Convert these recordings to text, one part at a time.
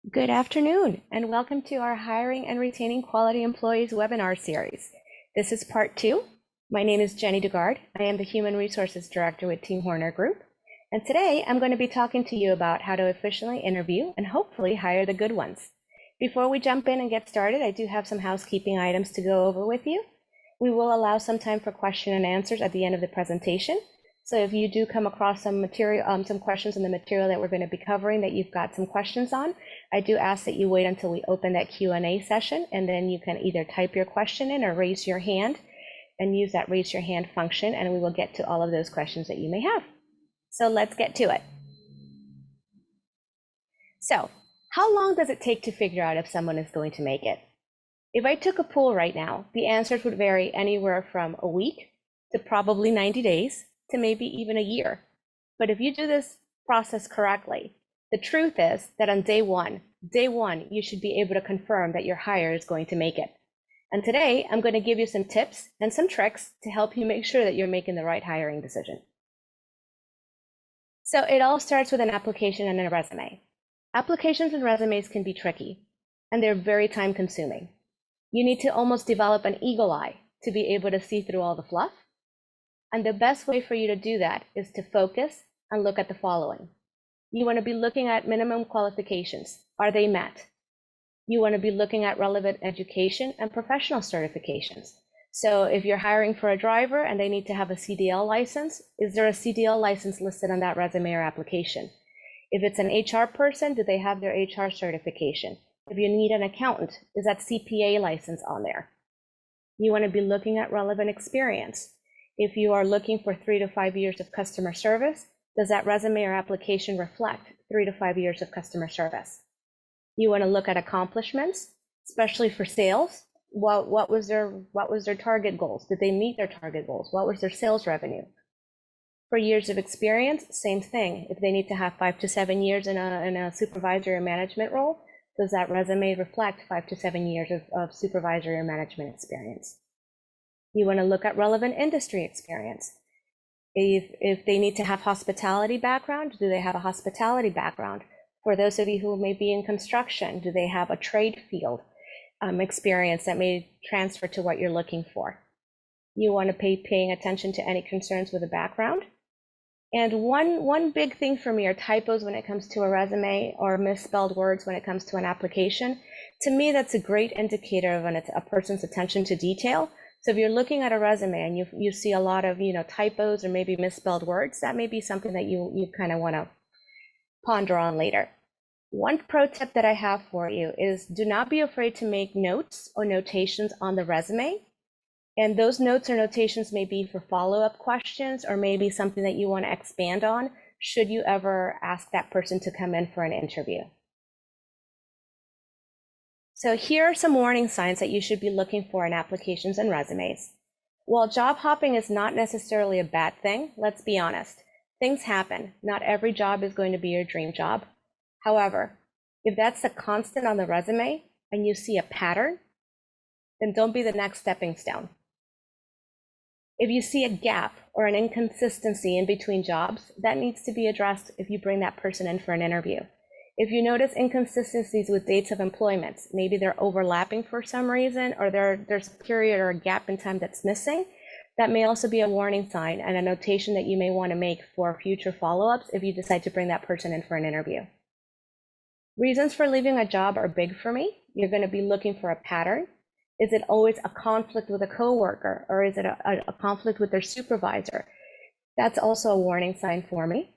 Good afternoon, and welcome to our Hiring and Retaining Quality Employees webinar series. This is part 2. My name is Jenny Dugard. I am the Human Resources Director with Team Horner Group. And today I'm going to be talking to you about how to efficiently interview and hopefully hire the good ones. Before we jump in and get started, I do have some housekeeping items to go over with you. We will allow some time for question and answers at the end of the presentation. So if you do come across some material, some questions in the material that we're going to be covering that you've got some questions on, I do ask that you wait until we open that Q&A session, and then you can either type your question in or raise your hand and use that raise your hand function, and we will get to all of those questions that you may have. So let's get to it. So how long does it take to figure out if someone is going to make it? If I took a poll right now, the answers would vary anywhere from a week to probably 90 days to maybe even a year. But if you do this process correctly, the truth is that on day one, you should be able to confirm that your hire is going to make it. And today, I'm going to give you some tips and some tricks to help you make sure that you're making the right hiring decision. So it all starts with an application and a resume. Applications and resumes can be tricky, and they're very time consuming. You need to almost develop an eagle eye to be able to see through all the fluff. And the best way for you to do that is to focus and look at the following. You want to be looking at minimum qualifications. Are they met? You want to be looking at relevant education and professional certifications. So if you're hiring for a driver and they need to have a CDL license, is there a CDL license listed on that resume or application? If it's an HR person, do they have their HR certification? If you need an accountant, is that CPA license on there? You want to be looking at relevant experience. If you are looking for 3 to 5 years of customer service, does that resume or application reflect 3 to 5 years of customer service? You want to look at accomplishments, especially for sales. What was their target goals? Did they meet their target goals? What was their sales revenue? For years of experience, same thing. If they need to have 5 to 7 years in a supervisory or management role, does that resume reflect 5 to 7 years of supervisory or management experience? You want to look at relevant industry experience. If they need to have hospitality background, do they have a hospitality background? For those of you who may be in construction, do they have a trade field experience that may transfer to what you're looking for? You want to paying attention to any concerns with the background. And one big thing for me are typos when it comes to a resume or misspelled words when it comes to an application. To me, that's a great indicator of a person's attention to detail. So if you're looking at a resume and you see a lot of typos or maybe misspelled words, that may be something that you kind of want to ponder on later. One pro tip that I have for you is do not be afraid to make notes or notations on the resume. And those notes or notations may be for follow-up questions or maybe something that you want to expand on should you ever ask that person to come in for an interview. So here are some warning signs that you should be looking for in applications and resumes. While job hopping is not necessarily a bad thing, let's be honest. Things happen. Not every job is going to be your dream job. However, if that's a constant on the resume and you see a pattern, then don't be the next stepping stone. If you see a gap or an inconsistency in between jobs, that needs to be addressed if you bring that person in for an interview. If you notice inconsistencies with dates of employment, maybe they're overlapping for some reason, or there's a period or a gap in time that's missing, that may also be a warning sign and a notation that you may want to make for future follow-ups if you decide to bring that person in for an interview. Reasons for leaving a job are big for me. You're going to be looking for a pattern. Is it always a conflict with a coworker, or is it a conflict with their supervisor? That's also a warning sign for me.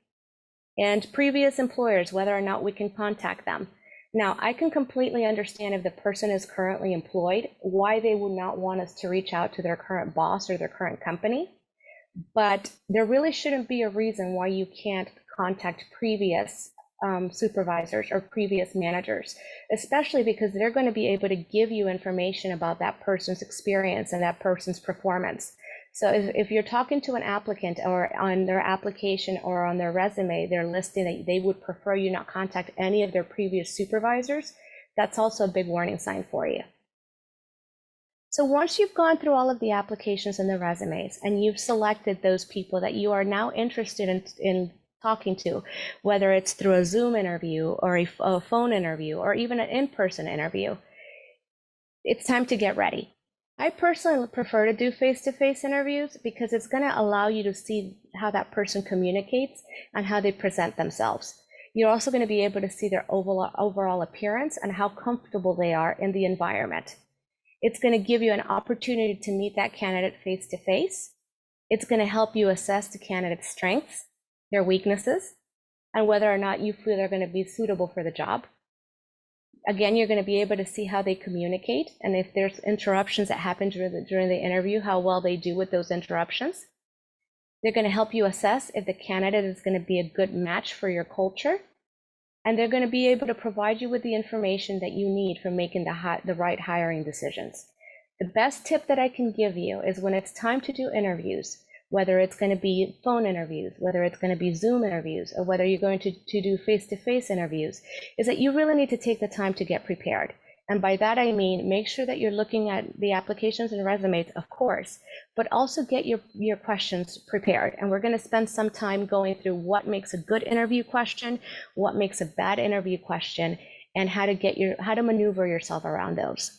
And previous employers, whether or not we can contact them. Now, I can completely understand if the person is currently employed, why they would not want us to reach out to their current boss or their current company. But there really shouldn't be a reason why you can't contact previous supervisors or previous managers, especially because they're going to be able to give you information about that person's experience and that person's performance. So if you're talking to an applicant or on their application or on their resume, they're listing that they would prefer you not contact any of their previous supervisors, that's also a big warning sign for you. So once you've gone through all of the applications and the resumes and you've selected those people that you are now interested in talking to, whether it's through a Zoom interview or a phone interview or even an in-person interview. It's time to get ready. I personally prefer to do face-to-face interviews because it's going to allow you to see how that person communicates and how they present themselves. You're also going to be able to see their overall appearance and how comfortable they are in the environment. It's going to give you an opportunity to meet that candidate face-to-face. It's going to help you assess the candidate's strengths, their weaknesses, and whether or not you feel they're going to be suitable for the job. Again, you're going to be able to see how they communicate, and if there's interruptions that happen during the interview, how well they do with those interruptions. They're going to help you assess if the candidate is going to be a good match for your culture, and they're going to be able to provide you with the information that you need for making the right hiring decisions. The best tip that I can give you is when it's time to do interviews, whether it's going to be phone interviews, whether it's going to be Zoom interviews, or whether you're going to do face-to-face interviews, is that you really need to take the time to get prepared. And by that I mean, make sure that you're looking at the applications and resumes, of course, but also get your questions prepared. And we're going to spend some time going through what makes a good interview question, what makes a bad interview question, and how to maneuver yourself around those.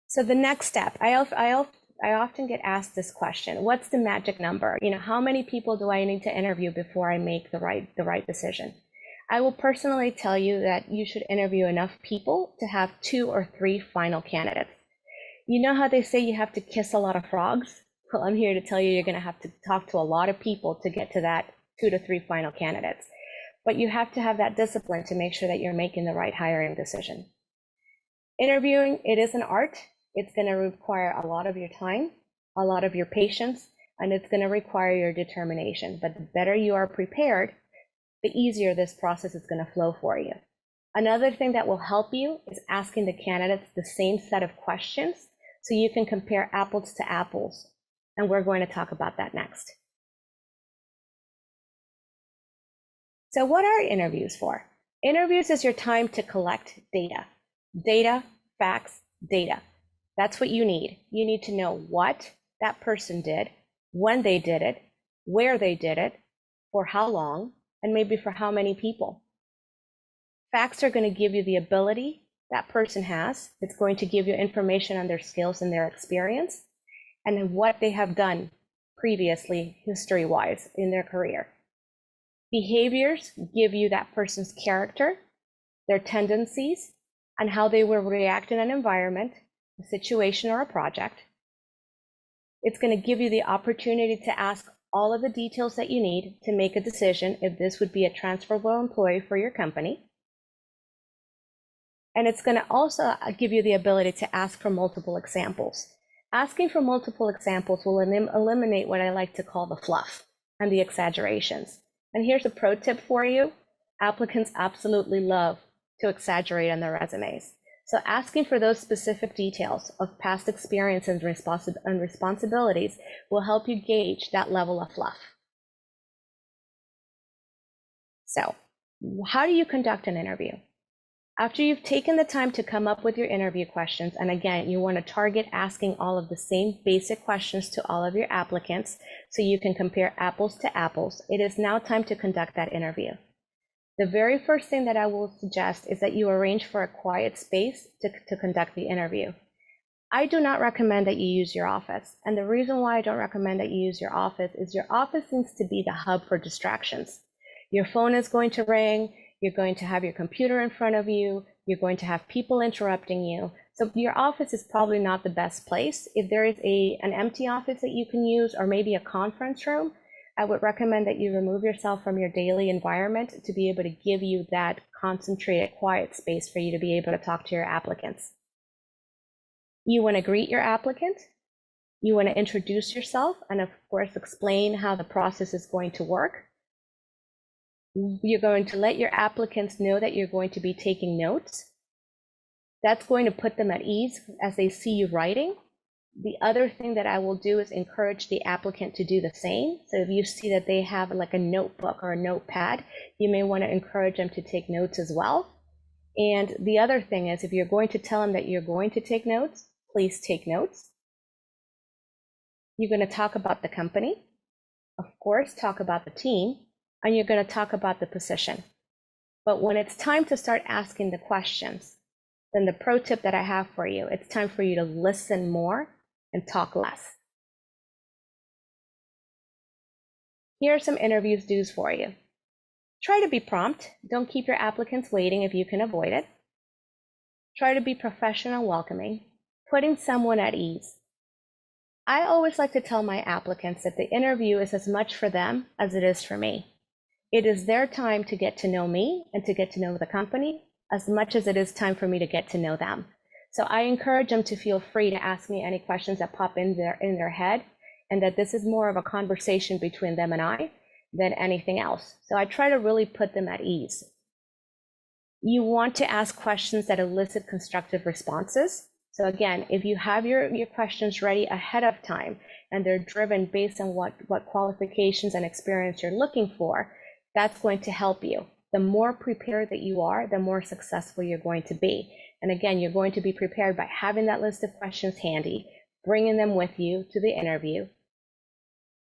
So the next step, I often get asked this question: what's the magic number? How many people do I need to interview before I make the right decision? I will personally tell you that you should interview enough people to have 2 or 3 final candidates. You know how they say you have to kiss a lot of frogs? Well, I'm here to tell you you're going to have to talk to a lot of people to get to that 2 to 3 final candidates. But you have to have that discipline to make sure that you're making the right hiring decision. Interviewing, it is an art. It's going to require a lot of your time, a lot of your patience, and it's going to require your determination. But the better you are prepared, the easier this process is going to flow for you. Another thing that will help you is asking the candidates the same set of questions so you can compare apples to apples. And we're going to talk about that next. So what are interviews for? Interviews is your time to collect data. Data, facts, data. That's what you need. You need to know what that person did, when they did it, where they did it, for how long, and maybe for how many people. Facts are going to give you the ability that person has. It's going to give you information on their skills and their experience and what they have done previously, history-wise, in their career. Behaviors give you that person's character, their tendencies, and how they will react in an environment, a situation, or a project. It's going to give you the opportunity to ask all of the details that you need to make a decision if this would be a transferable employee for your company. And it's going to also give you the ability to ask for multiple examples. Asking for multiple examples will eliminate what I like to call the fluff and the exaggerations. And here's a pro tip for you. Applicants absolutely love to exaggerate on their resumes. So asking for those specific details of past experience and responsibilities will help you gauge that level of fluff. So how do you conduct an interview? After you've taken the time to come up with your interview questions, and again, you want to target asking all of the same basic questions to all of your applicants so you can compare apples to apples, it is now time to conduct that interview. The very first thing that I will suggest is that you arrange for a quiet space to conduct the interview. I do not recommend that you use your office. And the reason why I don't recommend that you use your office is your office needs to be the hub for distractions. Your phone is going to ring, you're going to have your computer in front of you, you're going to have people interrupting you. So your office is probably not the best place. If there is an empty office that you can use, or maybe a conference room, I would recommend that you remove yourself from your daily environment to be able to give you that concentrated, quiet space for you to be able to talk to your applicants. You want to greet your applicant. You want to introduce yourself and, of course, explain how the process is going to work. You're going to let your applicants know that you're going to be taking notes. That's going to put them at ease as they see you writing. The other thing that I will do is encourage the applicant to do the same. So if you see that they have like a notebook or a notepad, you may want to encourage them to take notes as well. And the other thing is, if you're going to tell them that you're going to take notes, please take notes. You're going to talk about the company. of course, talk about the team, and you're going to talk about the position. But when it's time to start asking the questions, then the pro tip that I have for you, it's time for you to listen more and talk less. Here are some interviews do's for you. Try to be prompt. Don't keep your applicants waiting if you can avoid it. Try to be professional and welcoming, putting someone at ease. I always like to tell my applicants that the interview is as much for them as it is for me. It is their time to get to know me and to get to know the company as much as it is time for me to get to know them. So I encourage them to feel free to ask me any questions that pop in their head, and that this is more of a conversation between them and I than anything else. So I try to really put them at ease. You want to ask questions that elicit constructive responses. So again, if you have your questions ready ahead of time and they're driven based on what qualifications and experience you're looking for, that's going to help you. The more prepared that you are, the more successful you're going to be. And again, you're going to be prepared by having that list of questions handy, bringing them with you to the interview,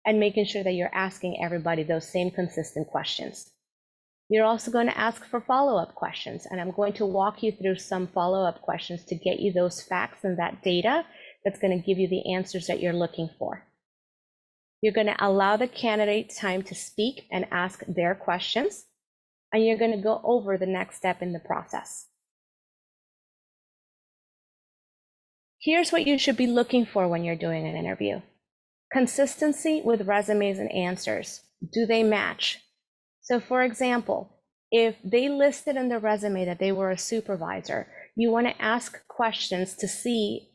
and making sure that you're asking everybody those same consistent questions. You're also going to ask for follow-up questions, and I'm going to walk you through some follow-up questions to get you those facts and that data that's going to give you the answers that you're looking for. You're going to allow the candidate time to speak and ask their questions, and you're going to go over the next step in the process. Here's what you should be looking for when you're doing an interview. Consistency with resumes and answers. Do they match? So for example, if they listed in the resume that they were a supervisor, you want to ask questions to see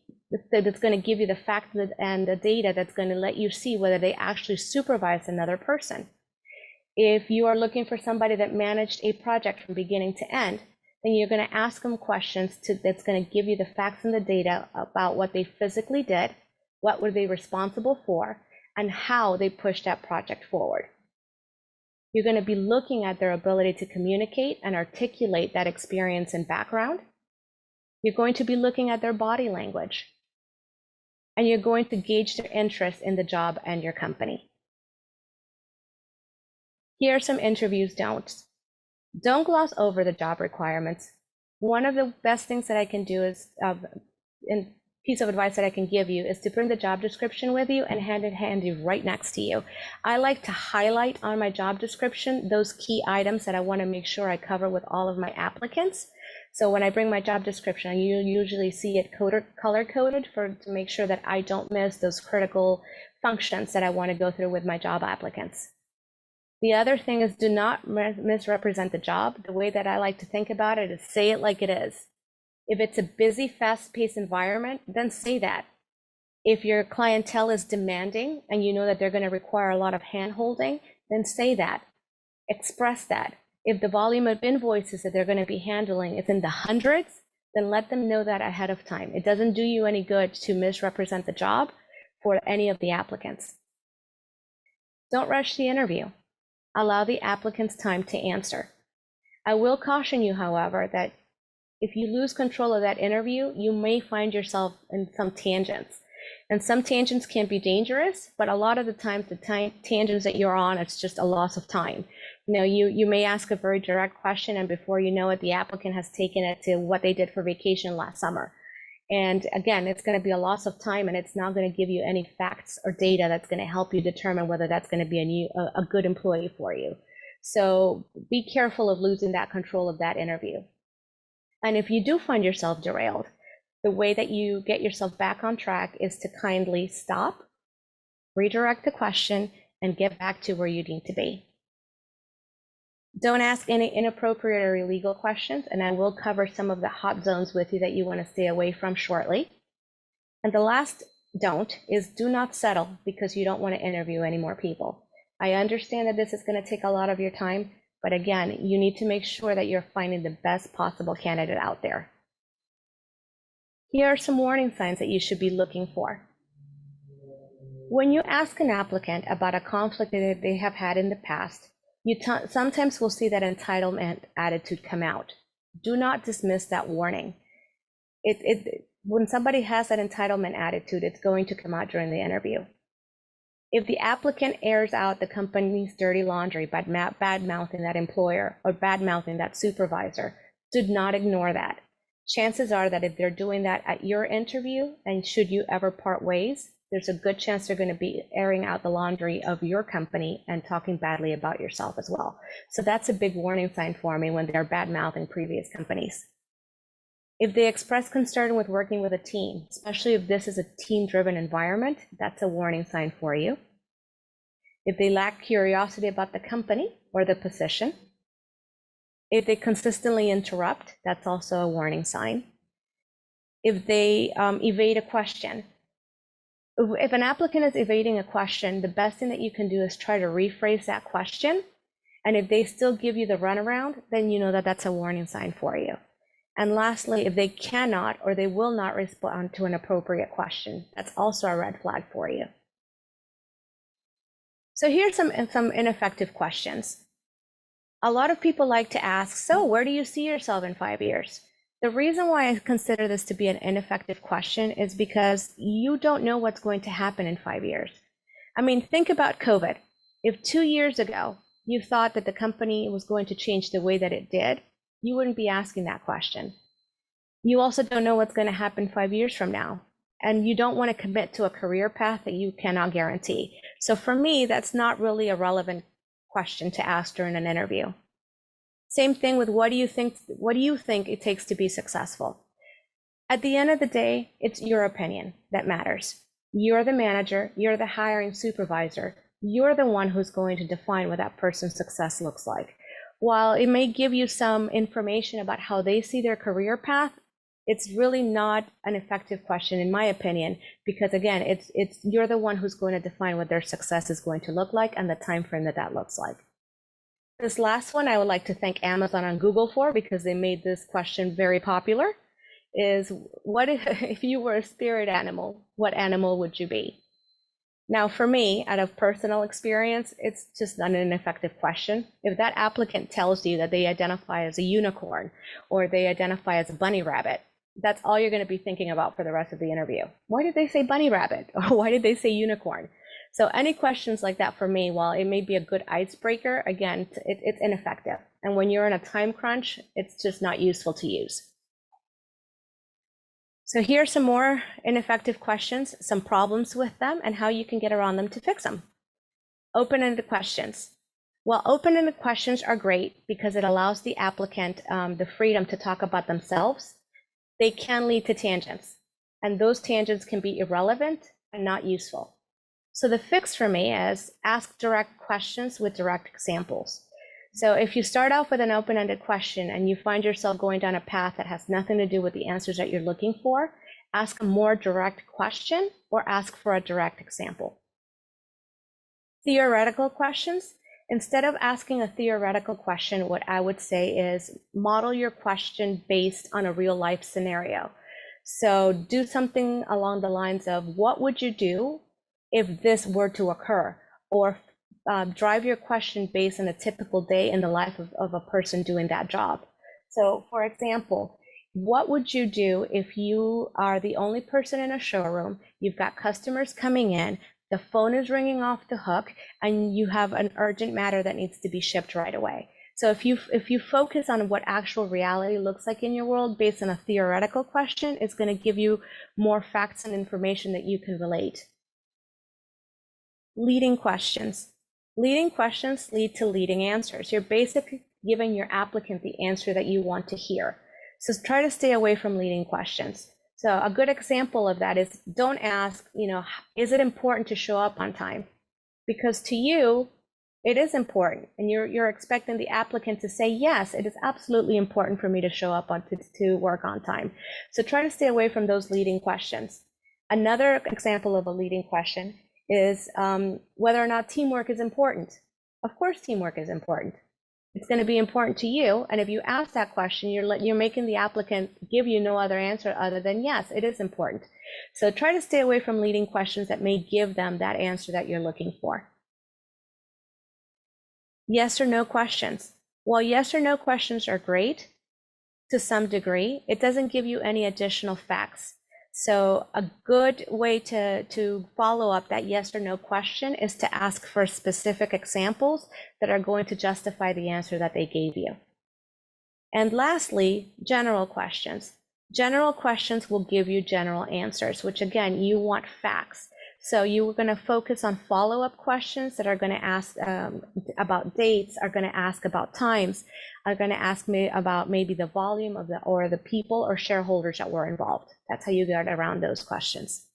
that's going to give you the facts and the data that's going to let you see whether they actually supervised another person. If you are looking for somebody that managed a project from beginning to end, then you're going to ask them questions that's going to give you the facts and the data about what they physically did, what were they responsible for, and how they pushed that project forward. You're going to be looking at their ability to communicate and articulate that experience and background. You're going to be looking at their body language. And you're going to gauge their interest in the job and your company. Here are some interviews don'ts. Don't gloss over the job requirements. One of the best things that I can do is, piece of advice that I can give you is to bring the job description with you and hand it handy right next to you. I like to highlight on my job description those key items that I want to make sure I cover with all of my applicants. So when I bring my job description, you usually see it color-coded to make sure that I don't miss those critical functions that I want to go through with my job applicants. The other thing is, do not misrepresent the job. The way that I like to think about it is say it like it is. If it's a busy, fast-paced environment, then say that. If your clientele is demanding and you know that they're going to require a lot of hand-holding, then say that. Express that. If the volume of invoices that they're going to be handling is in the hundreds, then let them know that ahead of time. It doesn't do you any good to misrepresent the job for any of the applicants. Don't rush the interview. Allow the applicants time to answer. I will caution you, however, that if you lose control of that interview, you may find yourself in some tangents. And some tangents can be dangerous, but a lot of the times the tangents that you're on, it's just a loss of time. You know, you may ask a very direct question, and before you know it, the applicant has taken it to what they did for vacation last summer. And again, it's going to be a loss of time, and it's not going to give you any facts or data that's going to help you determine whether that's going to be a good employee for you. So be careful of losing that control of that interview. And if you do find yourself derailed, the way that you get yourself back on track is to kindly stop, redirect the question, and get back to where you need to be. Don't ask any inappropriate or illegal questions, and I will cover some of the hot zones with you that you want to stay away from shortly. And the last don't is do not settle because you don't want to interview any more people. I understand that this is going to take a lot of your time, but again, you need to make sure that you're finding the best possible candidate out there. Here are some warning signs that you should be looking for. When you ask an applicant about a conflict that they have had in the past, you sometimes will see that entitlement attitude come out. Do not dismiss that warning. When somebody has that entitlement attitude, it's going to come out during the interview. If the applicant airs out the company's dirty laundry by bad-mouthing that employer or bad-mouthing that supervisor, do not ignore that. Chances are that if they're doing that at your interview, and should you ever part ways, there's a good chance they're going to be airing out the laundry of your company and talking badly about yourself as well. So that's a big warning sign for me when they're bad-mouthing previous companies. If they express concern with working with a team, especially if this is a team-driven environment, that's a warning sign for you. If they lack curiosity about the company or the position, if they consistently interrupt, that's also a warning sign. If they evade a question. If an applicant is evading a question, the best thing that you can do is try to rephrase that question. And if they still give you the runaround, then you know that that's a warning sign for you. And lastly, if they cannot or they will not respond to an appropriate question, that's also a red flag for you. So here's some ineffective questions. A lot of people like to ask, so where do you see yourself in 5 years? The reason why I consider this to be an ineffective question is because you don't know what's going to happen in 5 years. I mean, think about COVID. If 2 years ago you thought that the company was going to change the way that it did, you wouldn't be asking that question. You also don't know what's going to happen 5 years from now, and you don't want to commit to a career path that you cannot guarantee. So for me, that's not really a relevant question to ask during an interview. Same thing with what do you think it takes to be successful? At the end of the day, it's your opinion that matters. You're the manager, you're the hiring supervisor, you're the one who's going to define what that person's success looks like. While it may give you some information about how they see their career path, it's really not an effective question in my opinion, because again, it's you're the one who's going to define what their success is going to look like and the time frame that looks like. This last one I would like to thank Amazon and Google for, because they made this question very popular, is what if you were a spirit animal, what animal would you be? Now for me, out of personal experience, it's just not an effective question. If that applicant tells you that they identify as a unicorn or they identify as a bunny rabbit, that's all you're going to be thinking about for the rest of the interview. Why did they say bunny rabbit? Or why did they say unicorn? So any questions like that for me, while it may be a good icebreaker, again, it's ineffective. And when you're in a time crunch, it's just not useful to use. So here are some more ineffective questions, some problems with them, and how you can get around them to fix them. Open-ended questions. Well, open-ended questions are great because it allows the applicant the freedom to talk about themselves. They can lead to tangents, and those tangents can be irrelevant and not useful. So the fix for me is ask direct questions with direct examples. So if you start off with an open-ended question and you find yourself going down a path that has nothing to do with the answers that you're looking for, ask a more direct question or ask for a direct example. Theoretical questions. Instead of asking a theoretical question, what I would say is model your question based on a real life scenario. So do something along the lines of, what would you do if this were to occur? Or drive your question based on a typical day in the life of a person doing that job. So for example, what would you do if you are the only person in a showroom, you've got customers coming in, the phone is ringing off the hook, and you have an urgent matter that needs to be shipped right away? So if you focus on what actual reality looks like in your world based on a theoretical question, it's going to give you more facts and information that you can relate. Leading questions. Leading questions lead to leading answers. You're basically giving your applicant the answer that you want to hear. So try to stay away from leading questions. So a good example of that is, don't ask, is it important to show up on time? Because to you, it is important, and you're expecting the applicant to say, yes, it is absolutely important for me to show up to work on time. So try to stay away from those leading questions. Another example of a leading question is whether or not teamwork is important. Of course, teamwork is important. It's going to be important to you, and if you ask that question, you're making the applicant give you no other answer other than, yes, it is important. So try to stay away from leading questions that may give them that answer that you're looking for. Yes or no questions. While yes or no questions are great to some degree, it doesn't give you any additional facts. So a good way to follow up that yes or no question is to ask for specific examples that are going to justify the answer that they gave you. And lastly, general questions. General questions will give you general answers, which again, you want facts. So you're going to focus on follow-up questions that are going to ask about dates, are going to ask about times, are going to ask me about maybe the volume of the people or shareholders that were involved. That's how you get around those questions.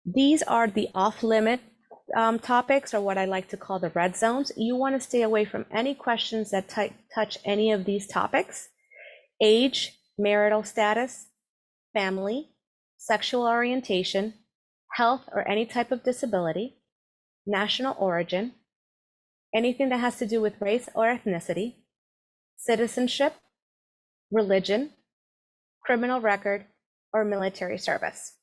These are the off-limit topics, or what I like to call the red zones. You want to stay away from any questions that touch any of these topics: age, marital status, family, sexual orientation, health or any type of disability, national origin, anything that has to do with race or ethnicity, citizenship, religion, criminal record, or military service.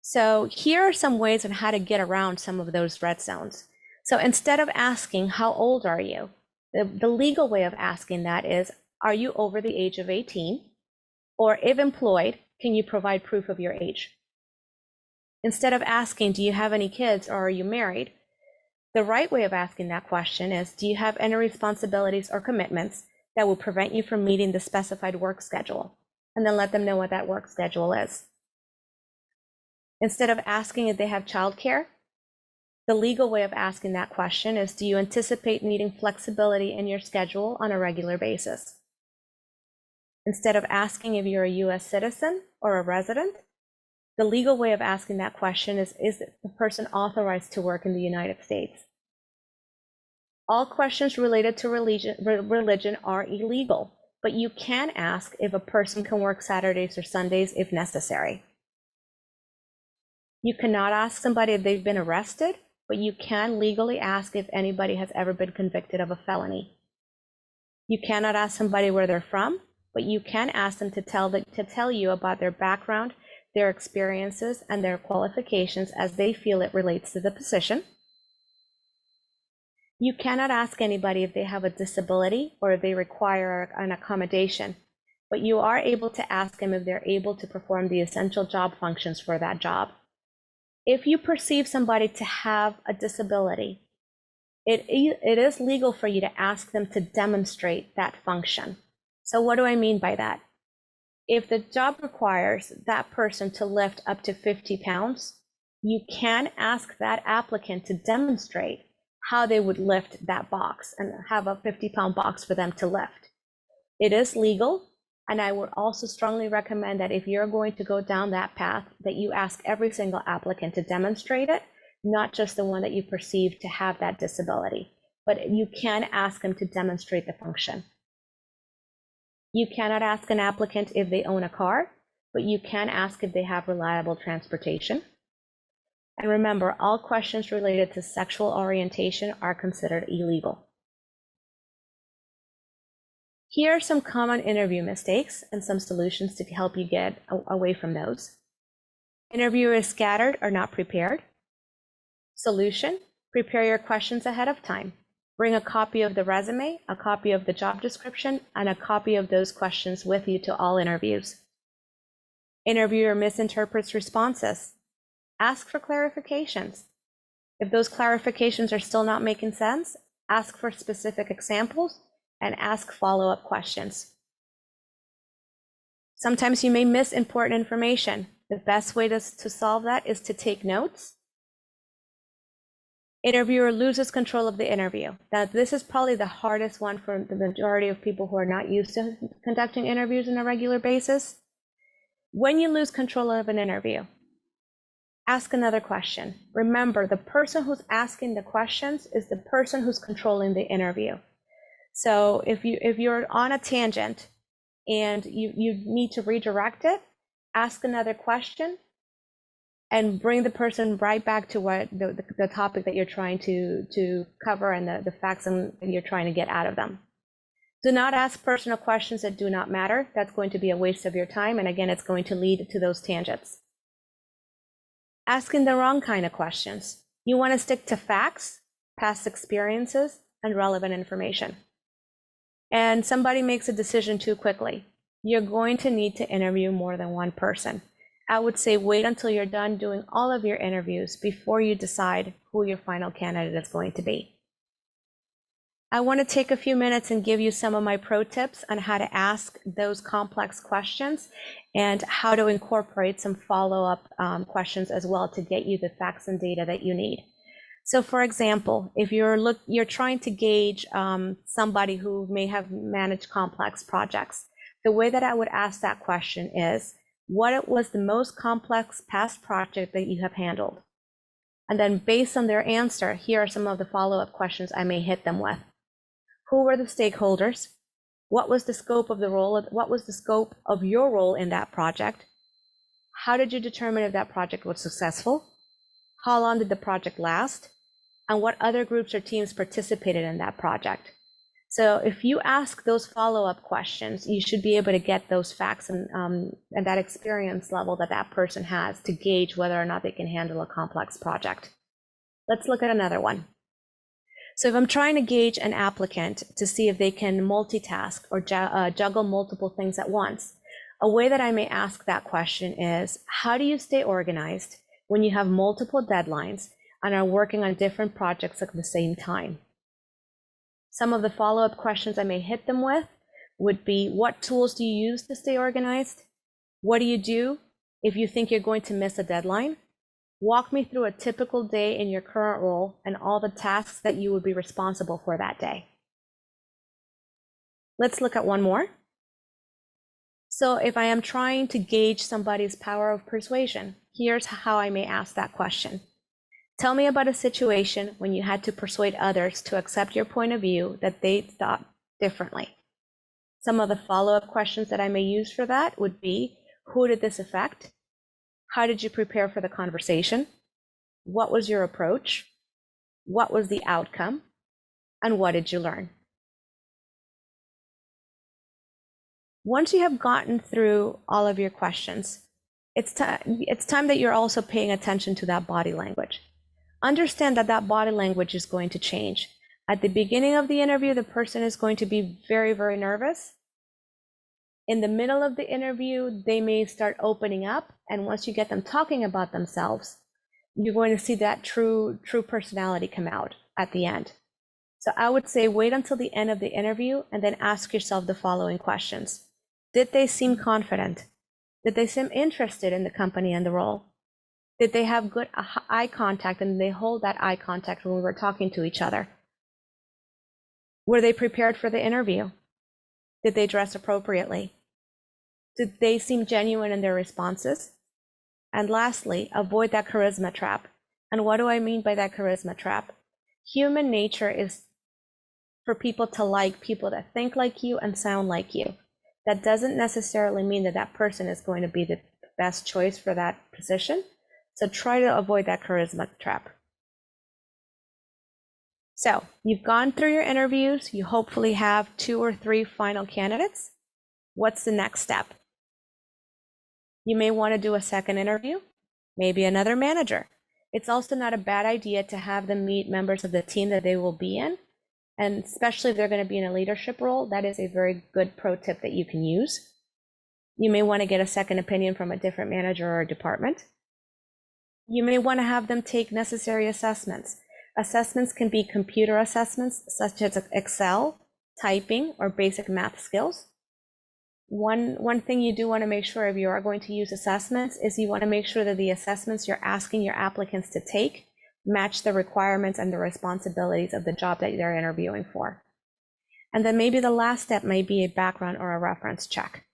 So here are some ways on how to get around some of those red zones. So instead of asking, how old are you? The legal way of asking that is, are you over the age of 18? Or if employed, can you provide proof of your age? Instead of asking, do you have any kids or are you married? The right way of asking that question is, do you have any responsibilities or commitments that will prevent you from meeting the specified work schedule? And then let them know what that work schedule is. Instead of asking if they have childcare, the legal way of asking that question is, do you anticipate needing flexibility in your schedule on a regular basis? Instead of asking if you're a US citizen or a resident, the legal way of asking that question is the person authorized to work in the United States? All questions related to religion are illegal, but you can ask if a person can work Saturdays or Sundays if necessary. You cannot ask somebody if they've been arrested, but you can legally ask if anybody has ever been convicted of a felony. You cannot ask somebody where they're from, but you can ask them to tell you about their background, their experiences, and their qualifications as they feel it relates to the position. You cannot ask anybody if they have a disability or if they require an accommodation, but you are able to ask them if they're able to perform the essential job functions for that job. If you perceive somebody to have a disability, it is legal for you to ask them to demonstrate that function. So what do I mean by that? If the job requires that person to lift up to 50 pounds, you can ask that applicant to demonstrate how they would lift that box and have a 50-pound box for them to lift. It is legal, and I would also strongly recommend that if you're going to go down that path, that you ask every single applicant to demonstrate it, not just the one that you perceive to have that disability, but you can ask them to demonstrate the function. You cannot ask an applicant if they own a car, but you can ask if they have reliable transportation. And remember, all questions related to sexual orientation are considered illegal. Here are some common interview mistakes and some solutions to help you get away from those. Interviewer is scattered or not prepared. Solution: prepare your questions ahead of time. Bring a copy of the resume, a copy of the job description, and a copy of those questions with you to all interviews. Interviewer misinterprets responses. Ask for clarifications. If those clarifications are still not making sense, ask for specific examples and ask follow-up questions. Sometimes you may miss important information. The best way to solve that is to take notes. Interviewer loses control of the interview. Now, this is probably the hardest one for the majority of people who are not used to conducting interviews on a regular basis. When you lose control of an interview, ask another question. Remember, the person who's asking the questions is the person who's controlling the interview. So if you're on a tangent and you need to redirect it, ask another question and bring the person right back to what the topic that you're trying to cover and the facts that you're trying to get out of them. Do not ask personal questions that do not matter. That's going to be a waste of your time, and again, it's going to lead to those tangents. Asking the wrong kind of questions. You want to stick to facts, past experiences, and relevant information. And somebody makes a decision too quickly. you're going to need to interview more than one person. I would say wait until you're done doing all of your interviews before you decide who your final candidate is going to be. I want to take a few minutes and give you some of my pro tips on how to ask those complex questions and how to incorporate some follow-up questions as well to get you the facts and data that you need. So for example, if you're trying to gauge somebody who may have managed complex projects, the way that I would ask that question is, what was the most complex past project that you have handled? And then based on their answer, here are some of the follow-up questions I may hit them with. Who were the stakeholders? What was the scope of the role? What was the scope of your role in that project? How did you determine if that project was successful? How long did the project last? And what other groups or teams participated in that project? So if you ask those follow-up questions, you should be able to get those facts and that experience level that that person has to gauge whether or not they can handle a complex project. Let's look at another one. So if I'm trying to gauge an applicant to see if they can multitask or juggle multiple things at once, a way that I may ask that question is, how do you stay organized when you have multiple deadlines and are working on different projects at the same time? Some of the follow-up questions I may hit them with would be, what tools do you use to stay organized? What do you do if you think you're going to miss a deadline? Walk me through a typical day in your current role and all the tasks that you would be responsible for that day. Let's look at one more. So if I am trying to gauge somebody's power of persuasion, here's how I may ask that question. Tell me about a situation when you had to persuade others to accept your point of view that they thought differently. Some of the follow-up questions that I may use for that would be, who did this affect? How did you prepare for the conversation? What was your approach? What was the outcome? And what did you learn? Once you have gotten through all of your questions, it's time that you're also paying attention to that body language. Understand that that body language is going to change. At the beginning of the interview, the person is going to be very, very nervous. In the middle of the interview, they may start opening up. And once you get them talking about themselves, you're going to see that true personality come out at the end. So I would say wait until the end of the interview and then ask yourself the following questions. Did they seem confident? Did they seem interested in the company and the role? Did they have good eye contact and they hold that eye contact when we were talking to each other? Were they prepared for the interview? Did they dress appropriately? Did they seem genuine in their responses? And lastly, avoid that charisma trap. And what do I mean by that charisma trap? Human nature is for people to like people that think like you and sound like you. That doesn't necessarily mean that that person is going to be the best choice for that position. So try to avoid that charisma trap. So you've gone through your interviews. You hopefully have 2 or 3 final candidates. What's the next step? You may want to do a second interview, maybe another manager. It's also not a bad idea to have them meet members of the team that they will be in. And especially if they're going to be in a leadership role, that is a very good pro tip that you can use. You may want to get a second opinion from a different manager or department. You may want to have them take necessary assessments. Assessments can be computer assessments such as Excel, typing, or basic math skills. One thing you do want to make sure if you are going to use assessments is you want to make sure that the assessments you're asking your applicants to take match the requirements and the responsibilities of the job that they're interviewing for. And then maybe the last step may be a background or a reference check.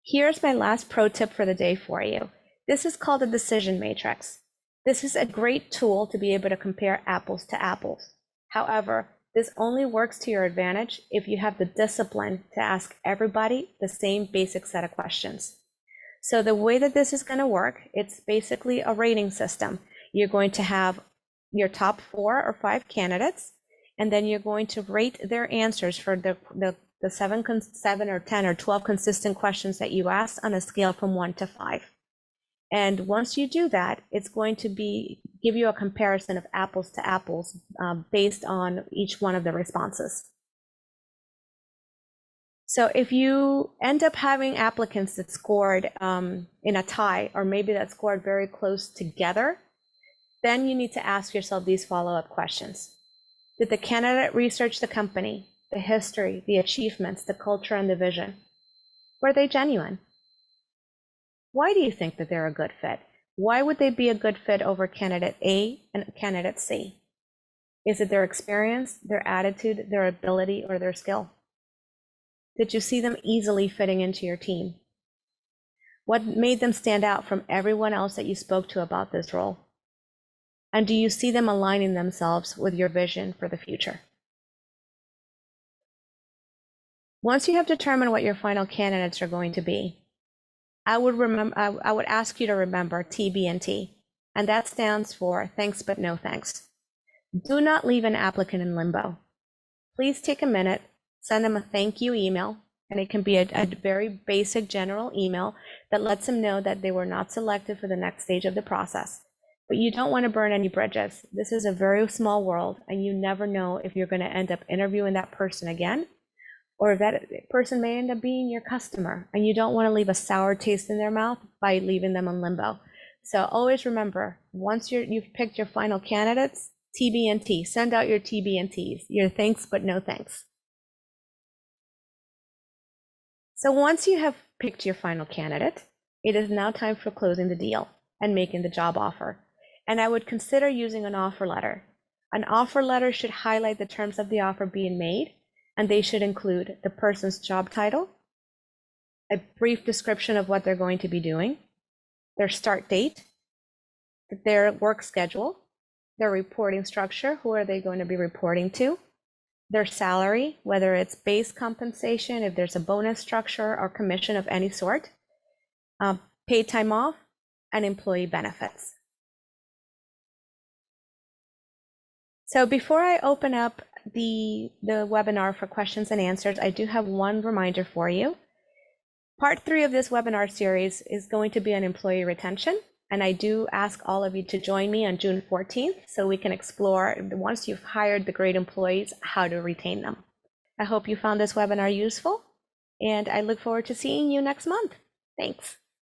Here's my last pro tip for the day for you. This is called a decision matrix. This is a great tool to be able to compare apples to apples. However, this only works to your advantage if you have the discipline to ask everybody the same basic set of questions. So the way that this is going to work, it's basically a rating system. You're going to have your top 4 or 5 candidates, and then you're going to rate their answers for the 7 or 10 or 12 consistent questions that you asked on a scale from 1 to 5. And once you do that, it's going to give you a comparison of apples to apples based on each one of the responses. So if you end up having applicants that scored in a tie, or maybe that scored very close together, then you need to ask yourself these follow-up questions. Did the candidate research the company, the history, the achievements, the culture, and the vision? Were they genuine? Why do you think that they're a good fit? Why would they be a good fit over candidate A and candidate C? Is it their experience, their attitude, their ability, or their skill? Did you see them easily fitting into your team? What made them stand out from everyone else that you spoke to about this role? And do you see them aligning themselves with your vision for the future? Once you have determined what your final candidates are going to be, I would ask you to remember TB&T, and that stands for thanks but no thanks. Do not leave an applicant in limbo. Please take a minute, send them a thank you email, and it can be a very basic general email that lets them know that they were not selected for the next stage of the process. But you don't want to burn any bridges. This is a very small world, and you never know if you're going to end up interviewing that person again, or if that person may end up being your customer, and you don't want to leave a sour taste in their mouth by leaving them in limbo. So always remember, once you've picked your final candidates, TB&T, send out your TB&Ts, your thanks but no thanks. So once you have picked your final candidate, it is now time for closing the deal and making the job offer. And I would consider using an offer letter. An offer letter should highlight the terms of the offer being made, and they should include the person's job title, a brief description of what they're going to be doing, their start date, their work schedule, their reporting structure, who are they going to be reporting to, their salary, whether it's base compensation, if there's a bonus structure or commission of any sort, paid time off, and employee benefits. So before I open up the webinar for questions and answers, I do have one reminder for you. Part 3 of this webinar series is going to be on employee retention. And I do ask all of you to join me on June 14th so we can explore, once you've hired the great employees, how to retain them. I hope you found this webinar useful, and I look forward to seeing you next month. Thanks.